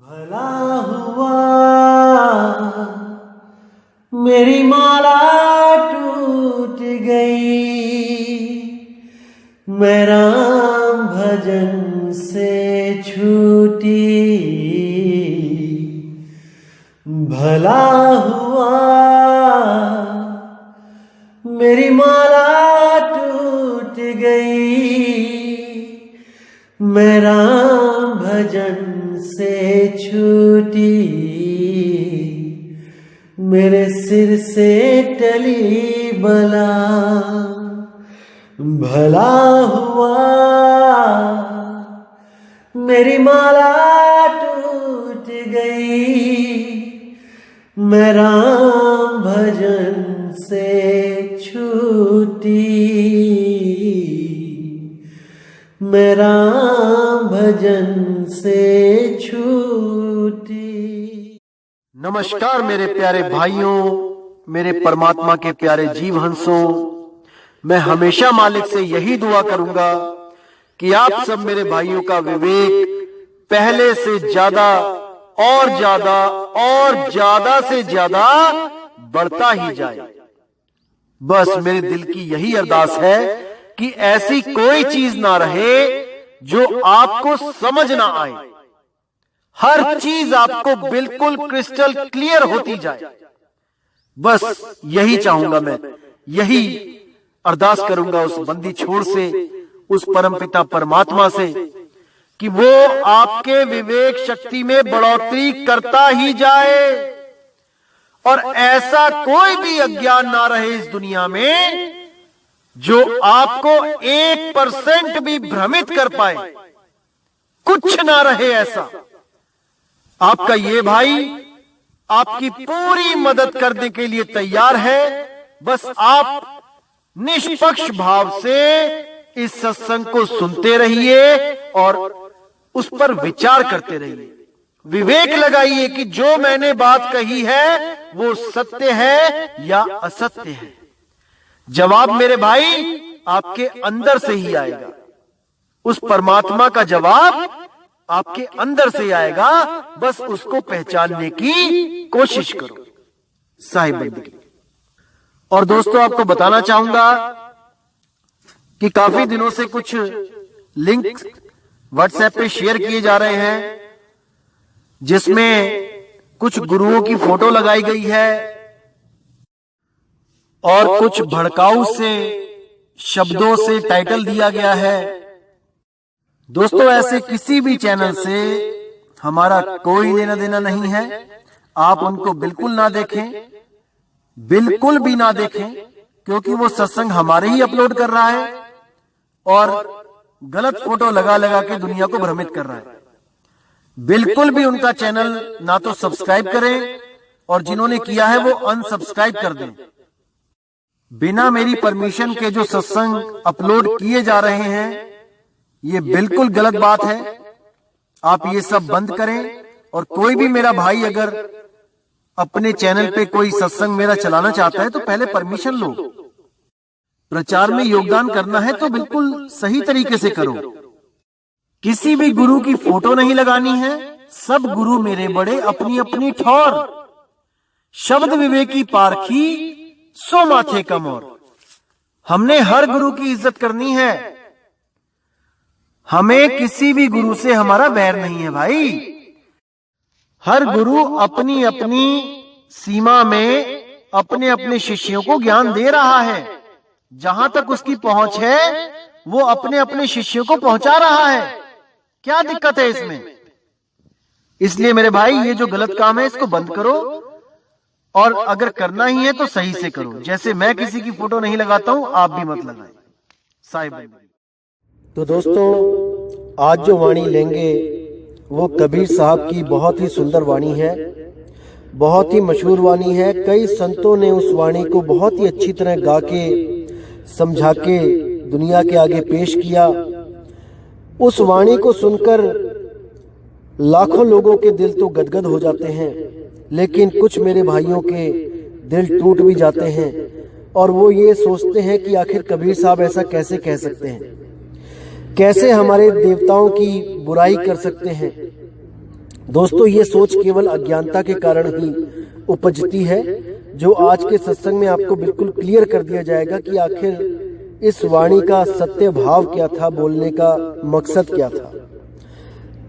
भला हुआ मेरी माला टूट गई, मैं राम भजन से छूटी। भला हुआ मेरी माला टूट गई, मैं राम भजन से छूटी। मेरे सिर से टली बला, भला हुआ मेरी माला टूट गई, मैं राम भजन से छूटी। मैं राम भजन से छूटी। नमस्कार मेरे प्यारे भाइयों, मेरे परमात्मा के प्यारे जीव हंसों। मैं हमेशा मालिक से यही दुआ करूंगा कि आप सब मेरे भाइयों का विवेक पहले से ज्यादा और ज्यादा और ज्यादा से ज्यादा बढ़ता ही जाए। बस मेरे दिल की यही अरदास है कि ऐसी कोई चीज ना रहे जो आपको समझ ना आए। हर चीज आपको बिल्कुल क्रिस्टल क्लियर होती जाए। बस यही चाहूंगा मैं, यही अरदास करूंगा उस बंदी छोड़ से, उस परमपिता परमात्मा से कि वो आपके विवेक शक्ति में बढ़ोतरी करता ही जाए और ऐसा कोई भी अज्ञान ना रहे इस दुनिया में जो आपको 1% भी भ्रमित कर पाए। कुछ ना रहे ऐसा। आपका ये भाई आपकी पूरी मदद करने के लिए तैयार है। बस आप निष्पक्ष भाव से इस सत्संग को सुनते रहिए और उस पर विचार करते रहिए। विवेक लगाइए कि जो मैंने बात कही है वो सत्य है या असत्य है। जवाब मेरे भाई आपके अंदर से ही आएगा। उस परमात्मा का जवाब आपके अंदर से आएगा। बस उसको पहचानने की कोशिश करो। साहिब बंदगी। और दोस्तों, आपको बताना चाहूंगा कि काफी दिनों से कुछ लिंक व्हाट्सएप पे शेयर किए जा रहे हैं जिसमें कुछ गुरुओं की फोटो लगाई गई है और कुछ भड़काऊ से शब्दों से टाइटल दिया गया है। दोस्तों, ऐसे किसी भी चैनल से हमारा कोई लेना देना नहीं है। आप उनको बिल्कुल ना देखें, बिल्कुल भी ना देखें, क्योंकि वो सत्संग हमारे ही अपलोड कर रहा है और गलत फोटो लगा लगा के दुनिया को भ्रमित कर रहा है। बिल्कुल भी उनका चैनल ना तो सब्सक्राइब करें और जिन्होंने किया है वो अनसब्सक्राइब कर दें। बिना मेरी परमिशन के जो सत्संग अपलोड किए जा रहे हैं ये बिल्कुल गलत बात है। आप ये सब बंद करें। और कोई भी मेरा भाई अगर अपने चैनल पे कोई सत्संग मेरा चलाना चाहता है तो पहले परमिशन लो। प्रचार में योगदान करना है तो बिल्कुल सही तरीके से करो। किसी भी गुरु की फोटो नहीं लगानी है। सब गुरु मेरे बड़े अपनी अपनी ठौर। शब्द विवेकी पारखी सो माथे कमोर। हमने हर गुरु की इज्जत करनी है। हमें किसी भी गुरु से हमारा वैर नहीं है भाई। हर गुरु अपनी अपनी सीमा में अपने अपने शिष्यों को ज्ञान दे रहा है। जहां तक उसकी पहुंच है वो अपने अपने शिष्यों को पहुंचा रहा है। क्या दिक्कत है इसमें? इसलिए मेरे भाई ये जो गलत काम है इसको बंद करो और अगर करना ही है तो सही से करो। जैसे मैं किसी की फोटो नहीं लगाता हूं, आप भी मत लगाएं। साहिब। तो दोस्तों, आज जो वाणी लेंगे वो कबीर साहब की बहुत ही सुंदर वाणी है, बहुत ही मशहूर वाणी है। कई संतों ने उस वाणी को बहुत ही अच्छी तरह गा के समझा के दुनिया के आगे पेश किया। उस वाणी को सुनकर लाखों लोगों के दिल तो गदगद हो जाते हैं, लेकिन कुछ मेरे भाइयों के दिल टूट भी जाते हैं और वो ये सोचते हैं कि आखिर कबीर साहब ऐसा कैसे कह सकते हैं, कैसे हमारे देवताओं की बुराई कर सकते हैं। दोस्तों, ये सोच केवल अज्ञानता के कारण ही उपजती है, जो आज के सत्संग में आपको बिल्कुल क्लियर कर दिया जाएगा कि आखिर इस वाणी का सत्य भाव क्या था, बोलने का मकसद क्या था।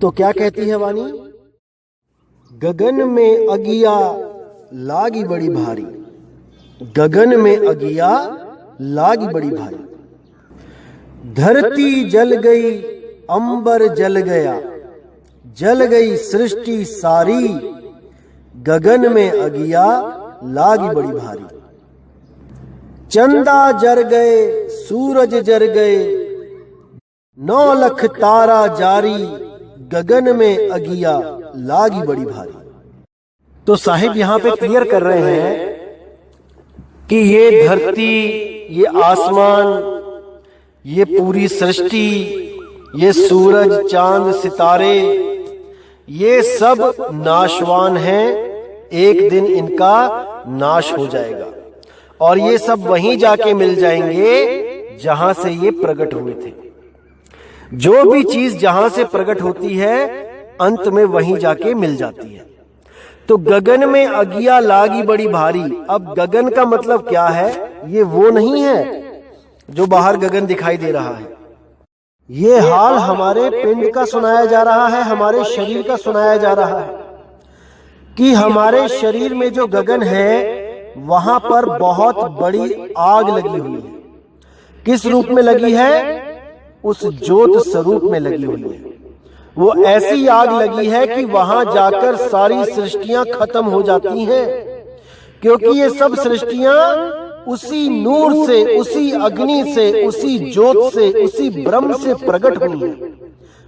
तो क्या कहती है वाणी? गगन में अगिया लागी बड़ी भारी, गगन में अगिया लागी बड़ी भारी, धरती जल गई अंबर जल गया, जल गई सृष्टि सारी, गगन में अगिया लागी बड़ी भारी, चंदा जर गए सूरज जर गए, 9 लाख तारा जारी, गगन में अगिया लागी बड़ी भारी। तो साहिब यहां पे क्लियर कर रहे हैं कि ये धरती, ये आसमान, ये पूरी सृष्टि, ये सूरज चांद सितारे, ये सब नाशवान हैं। एक दिन इनका नाश हो जाएगा और ये सब वहीं जाके मिल जाएंगे जहां से ये प्रकट हुए थे। जो भी चीज जहां से प्रकट होती है अंत में वहीं जाके मिल जाती है। तो गगन में अगिया लागी बड़ी भारी। अब गगन का मतलब क्या है? ये वो नहीं है जो बाहर गगन दिखाई दे रहा है। ये हाल हमारे पिंड का सुनाया जा रहा है, हमारे शरीर का सुनाया जा रहा है कि हमारे शरीर में जो गगन है वहां पर बहुत बड़ी आग लगी हुई है। किस रूप में लगी है? उस ज्योत स्वरूप में लगी हुई है। वो ऐसी आग लगी है कि वहां जाकर सारी सृष्टियां खत्म हो जाती हैं, क्योंकि ये सब सृष्टियां उसी नूर से, उसी अग्नि से, उसी ज्योत से, उसी ब्रह्म से प्रकट हुई है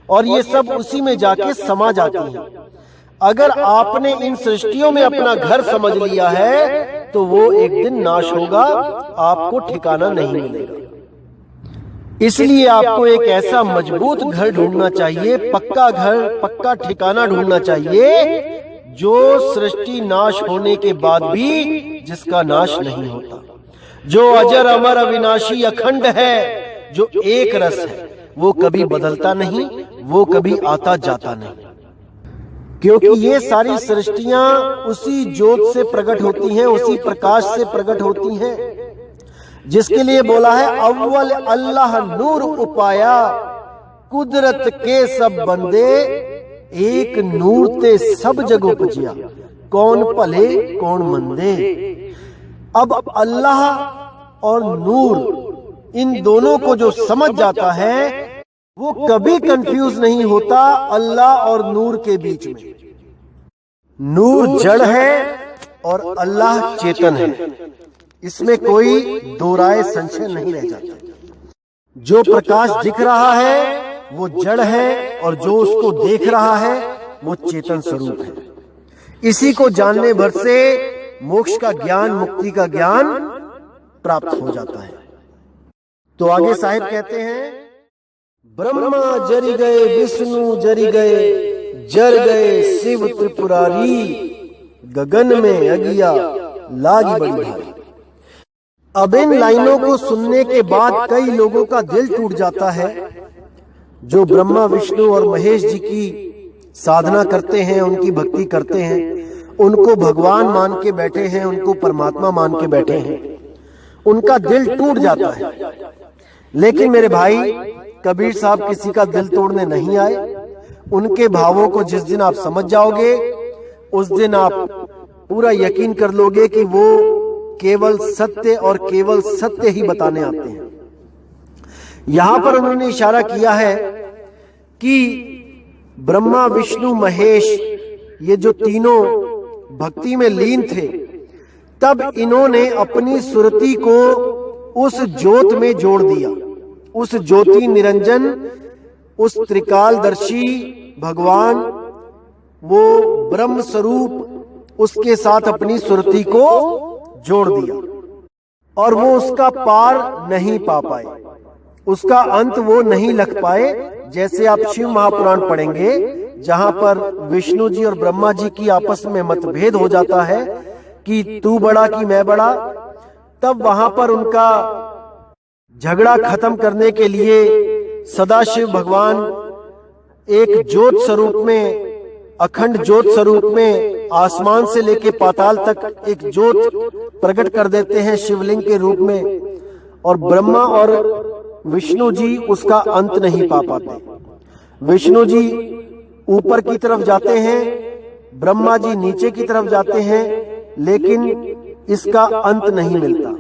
और ये सब उसी में जाके समा जाती हैं। अगर आपने इन सृष्टियों में अपना घर समझ लिया है तो वो एक दिन नाश होगा, आपको ठिकाना नहीं मिलेगा। इसलिए आपको एक ऐसा मजबूत घर ढूंढना चाहिए, पक्का घर, पक्का ठिकाना ढूंढना चाहिए, जो सृष्टि नाश होने के बाद भी जिसका नाश नहीं होता, जो अजर अमर अविनाशी अखंड है, जो एक रस है, वो कभी बदलता नहीं, वो कभी आता जाता नहीं। क्योंकि ये सारी सृष्टियां उसी ज्योत से प्रकट होती हैं, उसी प्रकाश से प्रकट होती हैं, जिसके लिए बोला है अव्वल अल्लाह नूर उपाया, कुदरत के सब बंदे, एक नूर ते सब जग उपजिया, कौन भले कौन मंदे। अब अल्लाह और नूर, इन दोनों को जो समझ जाता है वो कभी कंफ्यूज नहीं होता अल्लाह और नूर के बीच में। नूर जड़ है और अल्लाह चेतन है, इसमें कोई दो राय संशय नहीं रह जाता। जो प्रकाश दिख रहा है वो जड़ है और जो उसको देख रहा है वो चेतन स्वरूप है। इसी को जानने भर से मोक्ष का ज्ञान, मुक्ति का ज्ञान प्राप्त हो जाता है। तो आगे साहिब कहते हैं, ब्रह्मा जरी गए, विष्णु जरी गए, जर गए शिव त्रिपुरारी, गगन में अगिया लागी बड़ी भारी। अब इन लाइनों को सुनने के बाद कई लोगों का दिल टूट जाता है, जो ब्रह्मा विष्णु और महेश जी की साधना करते हैं, उनकी भक्ति करते हैं, उनको भगवान मान के बैठे हैं, उनको परमात्मा मान के बैठे हैं, उनका दिल टूट जाता है। लेकिन मेरे भाई, कबीर साहब किसी का दिल तोड़ने नहीं आए। उनके भावों को जिस दिन आप समझ जाओगे उस दिन आप पूरा यकीन कर लोगे कि वो केवल सत्य और केवल सत्य ही बताने आते हैं। यहां पर उन्होंने इशारा किया है कि ब्रह्मा विष्णु महेश, ये जो तीनों भक्ति में लीन थे, तब इन्होंने अपनी सुरति को उस ज्योत में जोड़ दिया। उस ज्योति निरंजन, उस त्रिकालदर्शी भगवान, वो ब्रह्म स्वरूप, उसके साथ अपनी सुरति को जोड़ दिया और वो उसका पार नहीं पा पाए, उसका अंत वो नहीं लग पाए। जैसे आप शिव महापुराण पढ़ेंगे, जहां पर विष्णु जी और ब्रह्मा जी की आपस में मतभेद हो जाता है कि तू बड़ा कि मैं बड़ा, तब वहां पर उनका झगड़ा खत्म करने के लिए सदाशिव भगवान एक ज्योत स्वरूप में अखंड ज्योत स्वरूप में आसमान से लेके पाताल तक एक ज्योत प्रकट कर देते हैं शिवलिंग के रूप में, और ब्रह्मा और विष्णु जी उसका अंत नहीं पा पाते। विष्णु जी ऊपर की तरफ जाते हैं, ब्रह्मा जी नीचे की तरफ जाते हैं, लेकिन इसका अंत नहीं मिलता।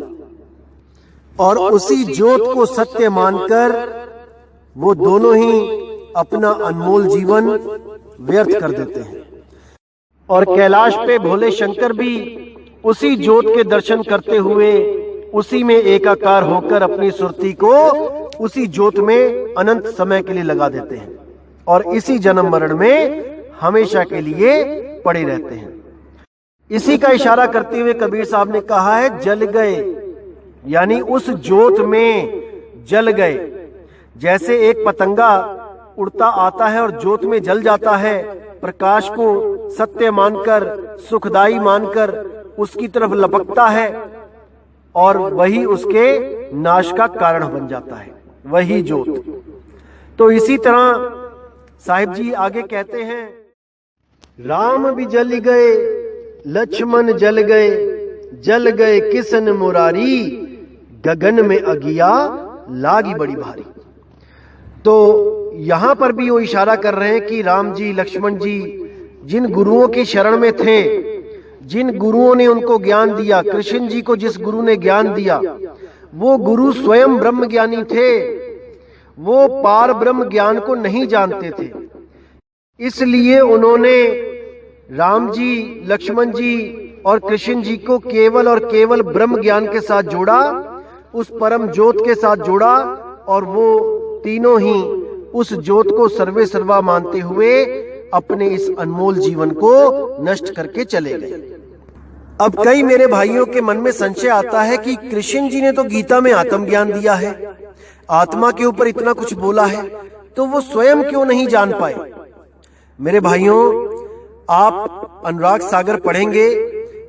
और उसी ज्योत को सत्य मानकर वो दोनों ही अपना अनमोल जीवन व्यर्थ कर देते हैं। और कैलाश पे भोले शंकर भी उसी ज्योत के दर्शन करते हुए उसी में एकाकार होकर अपनी सुरती को उसी ज्योत में अनंत समय के लिए लगा देते हैं और इसी जन्म मरण में हमेशा के लिए पड़े रहते हैं। इसी का इशारा करते हुए कबीर साहब ने कहा है जल गए, यानी उस ज्योत में जल गए। जैसे एक पतंगा उड़ता आता है और ज्योत में जल जाता है, प्रकाश को सत्य मानकर सुखदाई मानकर उसकी तरफ लपकता है और वही उसके नाश का कारण बन जाता है, वही ज्योत। तो इसी तरह साहिब जी आगे कहते हैं, राम भी जल गए लक्ष्मण जल गए किसन मुरारी, गगन में अगिया लागी बड़ी भारी। तो यहां पर भी वो इशारा कर रहे हैं कि राम जी लक्ष्मण जी जिन गुरुओं की शरण में थे, जिन गुरुओं ने उनको ज्ञान दिया, कृष्ण जी को जिस गुरु ने ज्ञान दिया, वो गुरु स्वयं ब्रह्म ज्ञानी थे, वो पार ब्रह्म ज्ञान को नहीं जानते थे। इसलिए उन्होंने राम जी, लक्ष्मण जी और कृष्ण जी को केवल और केवल ब्रह्म ज्ञान के साथ जोड़ा, उस परम ज्योत के साथ जोड़ा, और वो तीनों ही उस ज्योत को सर्वे सर्वा मानते हुए अपने इस अनमोल जीवन को नष्ट करके चले गए। अब कई मेरे भाइयों के मन में संशय आता है कि कृष्ण जी ने तो गीता में आत्मज्ञान दिया है, आत्मा के ऊपर इतना कुछ बोला है, तो वो स्वयं क्यों नहीं जान पाए? मेरे भाइयों, आप अनुराग सागर पढ़ेंगे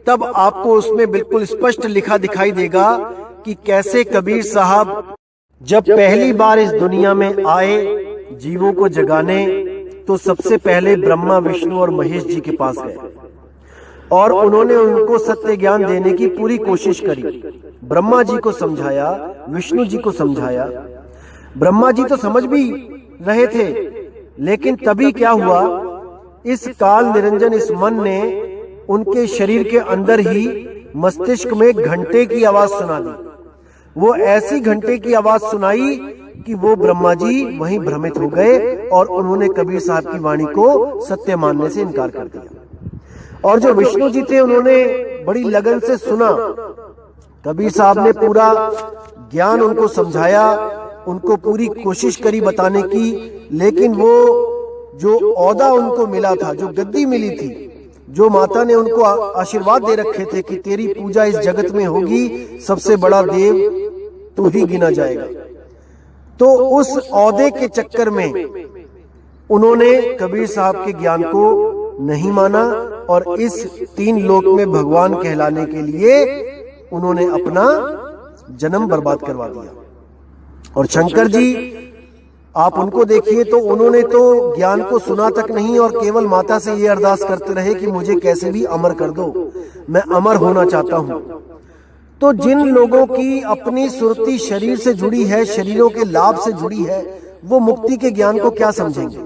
तब आपको उसमें बिल्कुल स्पष्ट लिखा दिखाई देगा कि कैसे कबीर साहब जब पहली बार इस दुनिया में आए जीवों को जगाने, तो सबसे पहले ब्रह्मा विष्णु और महेश जी के पास गए और उन्होंने उनको सत्य ज्ञान देने की पूरी कोशिश करी। ब्रह्मा जी को समझाया, विष्णु जी को समझाया। ब्रह्मा जी तो समझ भी रहे थे, लेकिन तभी क्या हुआ, इस काल निरंजन इस मन ने उनके शरीर के अंदर ही मस्तिष्क में घंटे की आवाज सुना दी। वो ऐसी घंटे की आवाज सुनाई कि वो ब्रह्मा जी वहीं भ्रमित हो गए और उन्होंने कबीर साहब की वाणी को सत्य मानने से इनकार कर दिया। और जो विष्णु जी थे उन्होंने बड़ी लगन से सुना, कबीर साहब ने पूरा ज्ञान उनको समझाया, उनको पूरी कोशिश करी बताने की, लेकिन वो जो ओहदा उनको मिला था, जो गद्दी मिली थी, जो माता ने उनको आशीर्वाद दे रखे थे कि तेरी पूजा इस जगत में होगी, सबसे बड़ा देव तू ही गिना जाएगा, तो उस ओहदे के चक्कर में उन्होंने कबीर साहब के ज्ञान को नहीं माना और इस तीन लोक में भगवान कहलाने के लिए उन्होंने अपना जन्म बर्बाद करवा दिया। और शंकर जी आप उनको देखिए, तो उन्होंने तो ज्ञान को सुना तक नहीं और केवल माता से ये अरदास करते रहे कि मुझे कैसे भी अमर कर दो, मैं अमर होना चाहता हूं। तो जिन लोगों की अपनी सुरती शरीर से जुड़ी है, शरीरों के लाभ से जुड़ी है, वो मुक्ति के ज्ञान को क्या समझेंगे?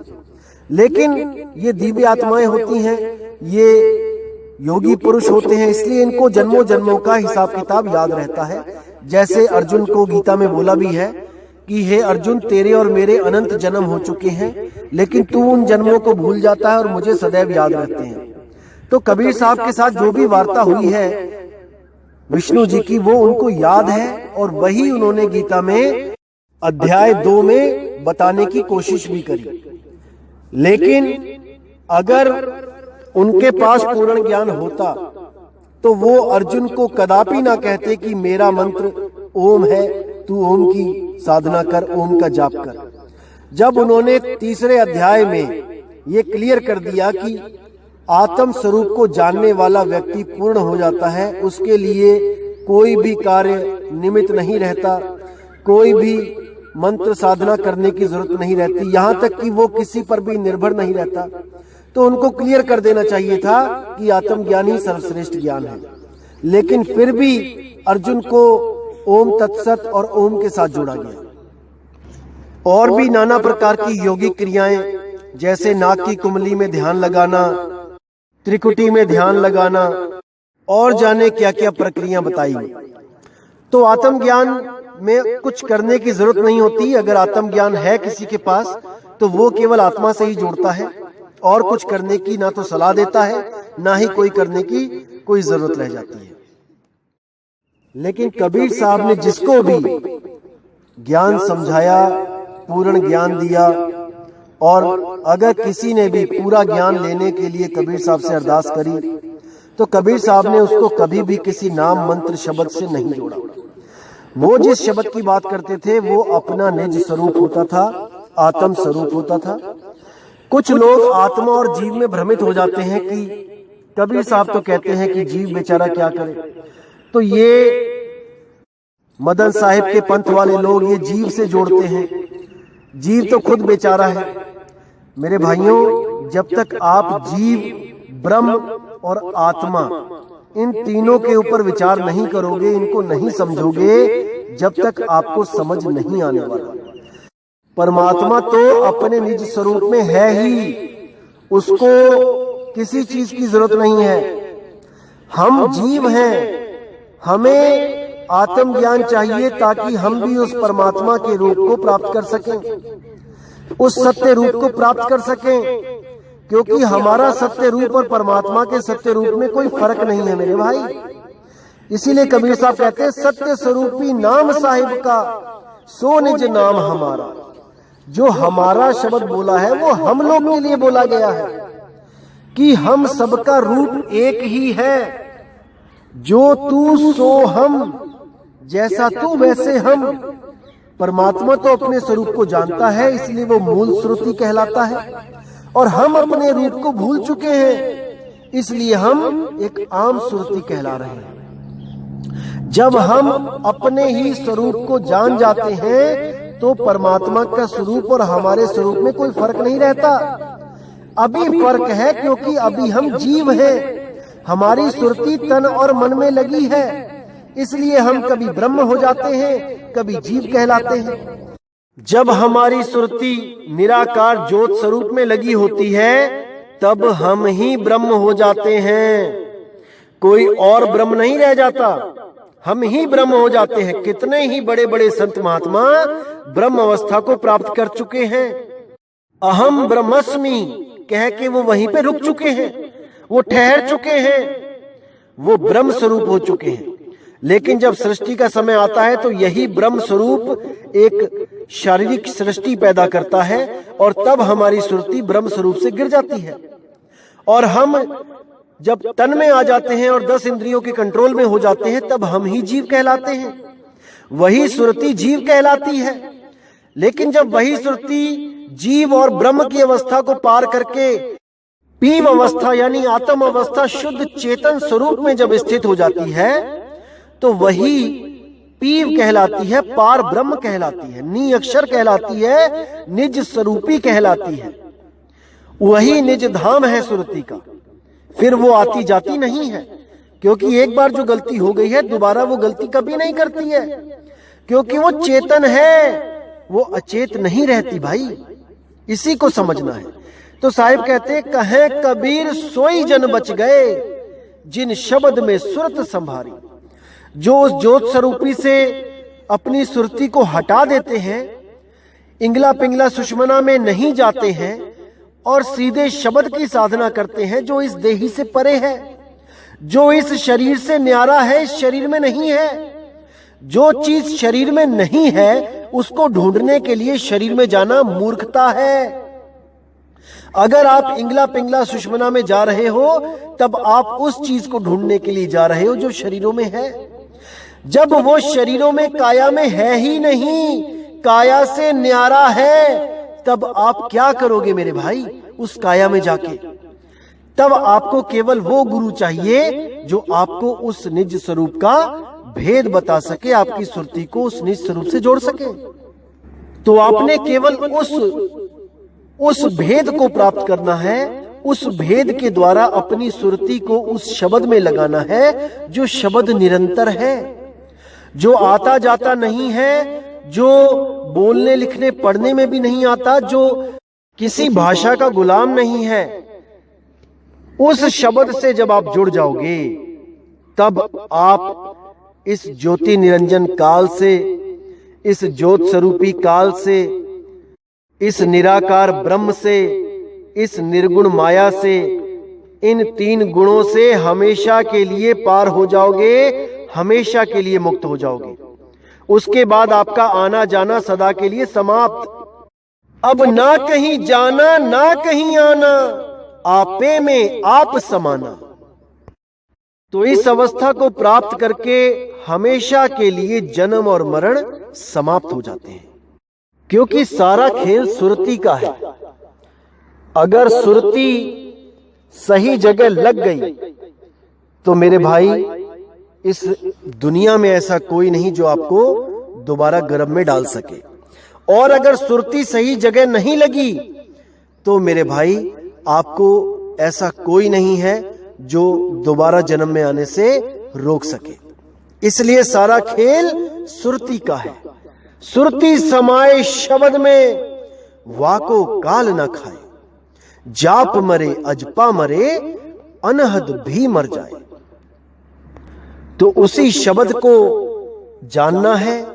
लेकिन ये दिव्य आत्माएं होती हैं, ये योगी पुरुष होते हैं, इसलिए इनको जन्मों जन्मों का हिसाब किताब याद रहता है। जैसे अर्जुन को गीता में बोला भी है कि हे अर्जुन, तेरे और मेरे अनंत जन्म हो चुके हैं, लेकिन तू उन जन्मों को भूल जाता है और मुझे सदैव याद रहते हैं। तो कबीर साहब के साथ जो भी वार्ता हुई है विष्णु जी की, वो उनको याद है और वही उन्होंने गीता में अध्याय 2 में बताने की कोशिश भी करी। लेकिन अगर उनके पास पूर्ण ज्ञान होता तो वो अर्जुन को कदापि ना कहते कि मेरा मंत्र ओम है, तू ओम की साधना कर, ओम का जाप कर। जब उन्होंने तीसरे अध्याय में ये क्लियर कर दिया कि आत्म स्वरूप को जानने वाला व्यक्ति पूर्ण हो जाता है, उसके लिए कोई भी कार्य निमित्त नहीं रहता, कोई भी मंत्र साधना करने की जरूरत नहीं रहती, यहाँ तक कि वो किसी पर भी निर्भर नहीं रहता। तो उनको क्लियर कर देना चाहिए था कि आत्मज्ञान ही सर्वश्रेष्ठ ज्ञान है। लेकिन फिर भी अर्जुन को ओम तत्सत और ओम के साथ जोड़ा गया। और भी नाना प्रकार की योगिक क्रियाएं, जैसे नाक की कुंडली में ध्यान लगाना, त्रिकुटी में ध्यान लगाना और जाने क्या क्या प्रक्रिया बताई। तो आत्मज्ञान में कुछ करने की जरूरत नहीं होती। अगर आत्मज्ञान है किसी के पास तो वो केवल आत्मा से ही जोड़ता है और कुछ करने की ना तो सलाह देता है, ना ही कोई करने की कोई जरूरत रह जाती है। लेकिन कबीर साहब ने जिसको भी ज्ञान समझाया, पूर्ण ज्ञान दिया, और अगर किसी ने भी पूरा ज्ञान लेने के लिए कबीर साहब से अरदास करी तो कबीर साहब ने उसको कभी भी किसी नाम मंत्र शब्द से नहीं जोड़ा। वो जिस शब्द की बात करते थे वो अपना निज स्वरूप होता था, आत्म स्वरूप होता था। कुछ लोग आत्मा और जीव में भ्रमित हो जाते हैं कि कबीर साहब तो कहते हैं कि जीव बेचारा क्या करे। तो ये मदन साहिब के पंथ वाले लोग ये जीव से जोड़ते हैं। जीव तो खुद बेचारा है। मेरे भाइयों, जब तक आप जीव, ब्रह्म और आत्मा इन तीनों के ऊपर विचार नहीं करोगे, इनको नहीं समझोगे, जब तक आपको समझ नहीं आने वाला। परमात्मा तो अपने निज स्वरूप में है ही, उसको किसी चीज की जरूरत नहीं है। हम जीव हैं, हमें आत्मज्ञान चाहिए ताकि हम भी उस परमात्मा के रूप को प्राप्त कर सकें, उस सत्य रूप को प्राप्त कर सकें। क्योंकि हमारा सत्य रूप और परमात्मा के सत्य रूप में कोई फर्क नहीं है मेरे भाई। इसीलिए कबीर साहब कहते हैं, सत्य स्वरूपी नाम साहिब का सो निज नाम हमारा। जो हमारा शब्द बोला है वो हम लोग के लिए बोला गया है कि हम सबका रूप एक ही है। जो तू सो हम, जैसा तू वैसे हम। परमात्मा तो अपने स्वरूप को जानता है, इसलिए वो मूल श्रुति कहलाता है, और हम अपने रूप को भूल चुके हैं, इसलिए हम एक आम श्रुति कहला रहे हैं। जब हम अपने ही स्वरूप को जान जाते हैं तो परमात्मा का स्वरूप और हमारे स्वरूप में कोई फर्क नहीं रहता। अभी फर्क है क्योंकि अभी हम जीव हैं, हमारी सुरती तन और मन में लगी है, इसलिए हम कभी ब्रह्म हो जाते हैं, कभी जीव कहलाते हैं। जब हमारी सुरती निराकार ज्योत स्वरूप में लगी होती है तब हम ही ब्रह्म हो जाते हैं, कोई और ब्रह्म नहीं रह जाता, हम ही ब्रह्म हो जाते हैं। कितने ही बड़े बड़े संत महात्मा ब्रह्म अवस्था को प्राप्त कर चुके हैं। अहम ब्रह्मस्मि कह के वो वहीं पे रुक चुके हैं, वो ठहर चुके हैं, वो ब्रह्म स्वरूप हो चुके हैं। लेकिन जब सृष्टि का समय आता है तो यही ब्रह्म स्वरूप एक शारीरिक सृष्टि पैदा करता है और तब हमारी सुरती ब्रह्म स्वरूप से गिर जाती है। और हम जब तन में आ जाते हैं और 10 इंद्रियों के कंट्रोल में हो जाते हैं तब हम ही जीव कहलाते हैं, वही सुरती जीव कहलाती है। लेकिन जब वही सुरती जीव और ब्रह्म की अवस्था को पार करके पीव अवस्था यानी आत्म अवस्था शुद्ध चेतन स्वरूप में जब स्थित हो जाती है तो वही पीव कहलाती है, पार ब्रह्म कहलाती है, नी अक्षर कहलाती है, निज स्वरूपी कहलाती है। वही निज धाम है सुरती का। फिर वो आती जाती नहीं है, क्योंकि एक बार जो गलती हो गई है दोबारा वो गलती कभी नहीं करती है, क्योंकि वो चेतन है, वो अचेत नहीं रहती भाई। इसी को समझना है। तो साहिब कहते कहे कबीर सोई जन बच गए जिन शब्द में सुरत संभारी। जो उस ज्योत स्वरूपी से अपनी सुरती को हटा देते हैं, इंगला पिंगला सुषमना में नहीं जाते हैं और सीधे शब्द की साधना करते हैं जो इस देही से परे है, जो इस शरीर से न्यारा है, इस शरीर में नहीं है। जो चीज शरीर में नहीं है उसको ढूंढने के लिए शरीर में जाना मूर्खता है। अगर आप इंगला पिंगला सुषमना में जा रहे हो तब आप उस चीज को ढूंढने के लिए जा रहे हो जो शरीरों में है। जब वो शरीरों में काया में है ही नहीं, काया से न्यारा है, तब आप क्या करोगे मेरे भाई उस काया में जाके? तब आपको केवल वो गुरु चाहिए जो आपको उस निज स्वरूप का भेद बता सके, आपकी सुरती को उस निज स्वरूप से जोड़ सके। तो आपने केवल उस भेद को प्राप्त करना है, उस भेद के द्वारा अपनी सुरती को उस शब्द में लगाना है जो शब्द निरंतर है, जो आता जाता नहीं है, जो बोलने लिखने पढ़ने में भी नहीं आता, जो किसी भाषा का गुलाम नहीं है। उस शब्द से जब आप जुड़ जाओगे तब आप इस ज्योति निरंजन काल से, इस ज्योत स्वरूपी काल से, इस निराकार ब्रह्म से, इस निर्गुण माया से, इन 3 गुणों से हमेशा के लिए पार हो जाओगे, हमेशा के लिए मुक्त हो जाओगे। उसके बाद आपका आना जाना सदा के लिए समाप्त। अब ना कहीं जाना ना कहीं आना, आपे में आप समाना। तो इस अवस्था को प्राप्त करके हमेशा के लिए जन्म और मरण समाप्त हो जाते हैं, क्योंकि सारा खेल सुरती का है। अगर सुरती सही जगह लग गई तो मेरे भाई, इस दुनिया में ऐसा कोई नहीं जो आपको दोबारा गर्भ में डाल सके। और अगर सुरती सही जगह नहीं लगी तो मेरे भाई, आपको ऐसा कोई नहीं है जो दोबारा जन्म में आने से रोक सके। इसलिए सारा खेल सुरती का है। सुरती समाये शब्द में, वाको काल न खाए, जाप मरे अजपा मरे, अनहद भी मर जाए। तो उसी शब्द को जानना है,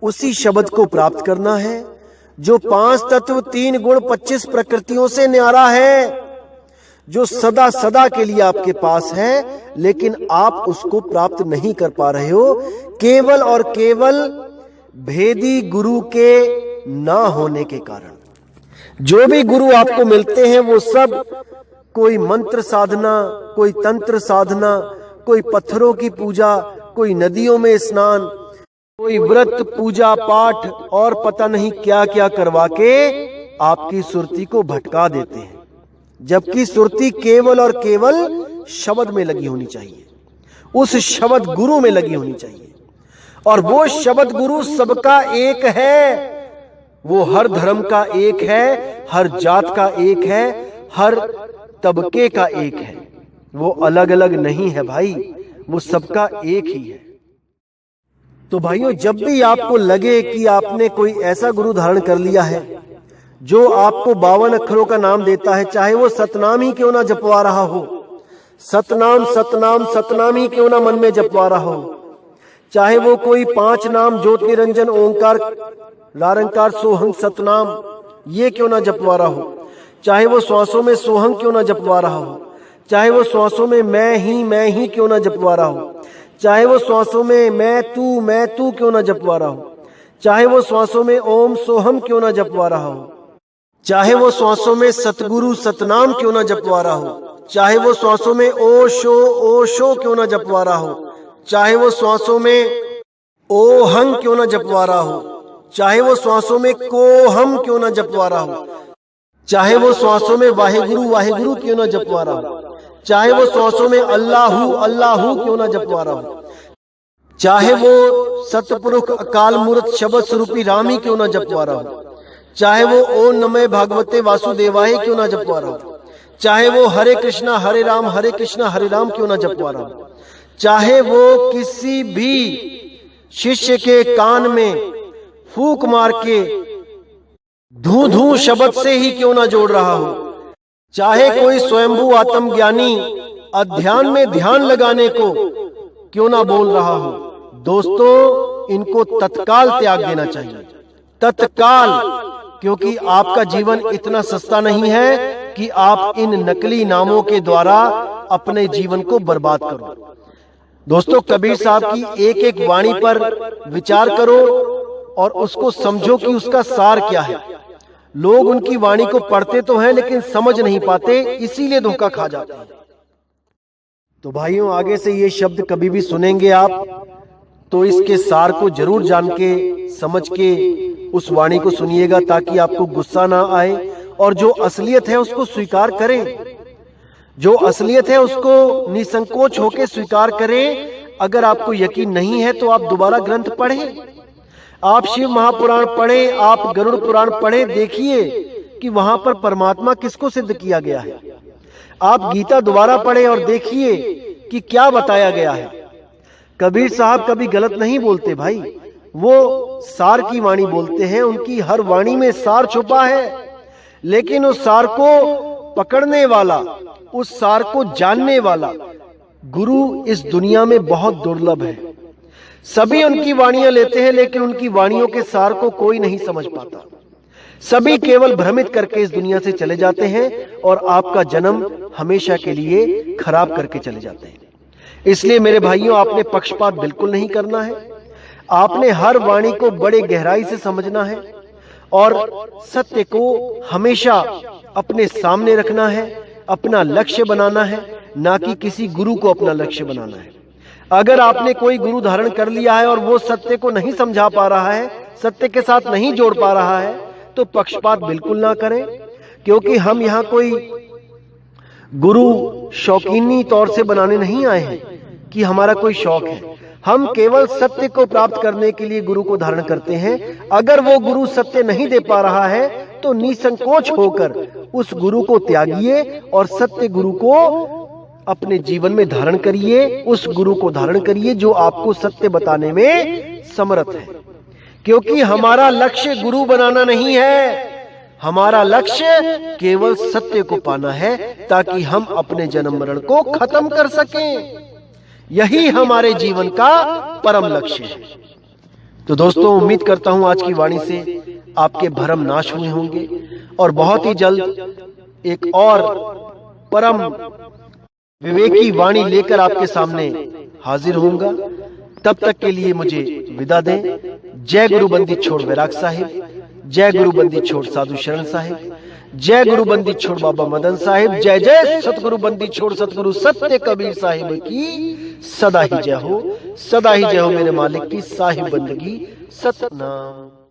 उसी शब्द को प्राप्त करना है जो 5 तत्व 3 गुण 25 प्रकृतियों से न्यारा है, जो सदा सदा के लिए आपके पास है, लेकिन आप उसको प्राप्त नहीं कर पा रहे हो, केवल और केवल भेदी गुरु के ना होने के कारण। जो भी गुरु आपको मिलते हैं वो सब कोई मंत्र साधना, कोई तंत्र साधना, कोई पत्थरों की पूजा, कोई नदियों में स्नान, कोई व्रत पूजा पाठ और पता नहीं क्या क्या करवा के आपकी सुरती को भटका देते हैं, जबकि सुरती केवल और केवल शब्द में लगी होनी चाहिए, उस शब्द गुरु में लगी होनी चाहिए। और वो शब्द गुरु सबका एक है, वो हर धर्म का एक है, हर जात का एक है, हर तबके का एक है, वो अलग अलग नहीं है भाई, वो सबका एक ही है। तो भाइयों, जब भी आपको लगे कि आपने कोई ऐसा गुरु धारण कर लिया है जो आपको 52 अक्षरों का नाम देता है, चाहे वो सतनाम ही क्यों ना जपवा रहा हो, सतनाम सतनाम सतनाम ही क्यों ना मन में जपवा रहा हो, चाहे वो कोई 5 नाम ज्योत निरंजन ओंकार लारंकार सोहंग सतनाम ये क्यों ना जपवा रहा हो, चाहे वो श्वासों में सोहंग क्यों ना जपवा रहा हो, चाहे वो श्वासों में मैं ही क्यों ना जपवा रहा हो, चाहे वो श्वासों में मैं तू क्यों ना जपवा रहा हो, चाहे वो श्वासों में ओम सोहम क्यों ना जपवा रहा हो, चाहे वो श्वासों में सतगुरु सतनाम क्यों ना जपवा रहा हो, चाहे वो श्वासों में ओशो क्यों ना जपवा रहा हो, चाहे वो श्वासों में ओहंग क्यों ना जपवा रहा हो, चाहे वो श्वासों में कोहम क्यों ना जपवा रहा हो, चाहे वो श्वासों में वाहेगुरु क्यों ना जपवा रहा हो, चाहे वो श्वासों में अल्लाहू क्यों ना जपवा रहा हो, चाहे वो सतपुरुष अकाल मूर्त शब्द स्वरूपी राम ही क्यों ना जपवा रहा हो, चाहे वो ओम नमः भागवते वासुदेवाय क्यों ना जपवा रहा हो, चाहे वो हरे कृष्णा हरे राम क्यों ना जपवा रहा हो, चाहे वो किसी भी शिष्य के कान में फूंक मार के धू शब्द से ही क्यों ना जोड़ रहा हो, चाहे कोई स्वयंभू आत्मज्ञानी अध्यान में ध्यान लगाने को क्यों ना बोल रहा हो, दोस्तों इनको तत्काल त्याग देना चाहिए, तत्काल, क्योंकि आपका जीवन इतना सस्ता नहीं है कि आप इन नकली नामों के द्वारा अपने जीवन को बर्बाद करो। दोस्तों, कबीर साहब की एक एक वाणी पर विचार करो और उसको समझो कि उसका सार क्या है। लोग उनकी वाणी को पढ़ते तो हैं लेकिन समझ नहीं पाते, इसीलिए धोखा खा जाते हैं। तो भाइयों, आगे से ये शब्द कभी भी सुनेंगे आप तो इसके सार को जरूर जान के समझ के उस वाणी को सुनिएगा, ताकि आपको गुस्सा ना आए और जो असलियत है उसको स्वीकार करें, जो असलियत है उसको निसंकोच होकर स्वीकार करें। अगर आपको यकीन नहीं है तो आप दोबारा ग्रंथ पढ़ें, आप शिव महापुराण पढ़ें, आप गरुड़ पुराण पढ़ें, देखिए कि वहां पर परमात्मा किसको सिद्ध किया गया है। आप गीता दोबारा पढ़ें और देखिए कि क्या बताया गया है। कबीर साहब कभी गलत नहीं बोलते भाई, वो सार की वाणी बोलते हैं। उनकी हर वाणी में सार छुपा है, लेकिन उस सार को पकड़ने वाला, उस सार को जानने वाला गुरु इस दुनिया में बहुत दुर्लभ है। सभी उनकी वाणियां लेते हैं, लेकिन उनकी वाणियों के सार को कोई नहीं समझ पाता। सभी केवल भ्रमित करके इस दुनिया से चले जाते हैं और आपका जन्म हमेशा के लिए खराब करके चले जाते हैं। इसलिए मेरे भाइयों, आपने पक्षपात बिल्कुल नहीं करना है। आपने हर वाणी को बड़े गहराई से समझना है और सत्य को हमेशा अपने सामने रखना है, अपना लक्ष्य बनाना है, ना कि किसी गुरु को अपना लक्ष्य बनाना है। अगर आपने कोई गुरु धारण कर लिया है और वो सत्य को नहीं समझा पा रहा है, सत्य के साथ नहीं जोड़ पा रहा है, तो पक्षपात बिल्कुल ना करें, क्योंकि हम यहाँ कोई गुरु शौकीनी तौर से बनाने नहीं आए हैं कि हमारा कोई शौक है। हम केवल सत्य को प्राप्त करने के लिए गुरु को धारण करते हैं। अगर वो गुरु सत्य नहीं दे पा रहा है तो निसंकोच होकर उस गुरु को त्यागिए और सत्य गुरु को अपने जीवन में धारण करिए। उस गुरु को धारण करिए जो आपको सत्य बताने में समर्थ है, क्योंकि हमारा लक्ष्य गुरु बनाना नहीं है। हमारा लक्ष्य केवल सत्य को पाना है, ताकि हम अपने जन्म मरण को खत्म कर सकें। यही हमारे जीवन का परम लक्ष्य है। तो दोस्तों, उम्मीद करता हूं आज की वाणी से आपके भ्रम नाश हुए होंगे और बहुत ही जल्द एक और परम विवेकी वाणी लेकर आपके सामने हाजिर होऊंगा। तब तक के लिए मुझे विदा दें। जय गुरु बंदी छोड़ वैराग साहिब, जय गुरु बंदी छोड़ साधु शरण साहिब, जय गुरु बंदी छोड़ बाबा मदन साहिब, जय जय सतगुरु बंदी छोड़ सतगुरु सत्य कबीर साहिब की सदा ही जय हो, सदा ही जय हो मेरे मालिक की साहिब बंदगी सतनाम।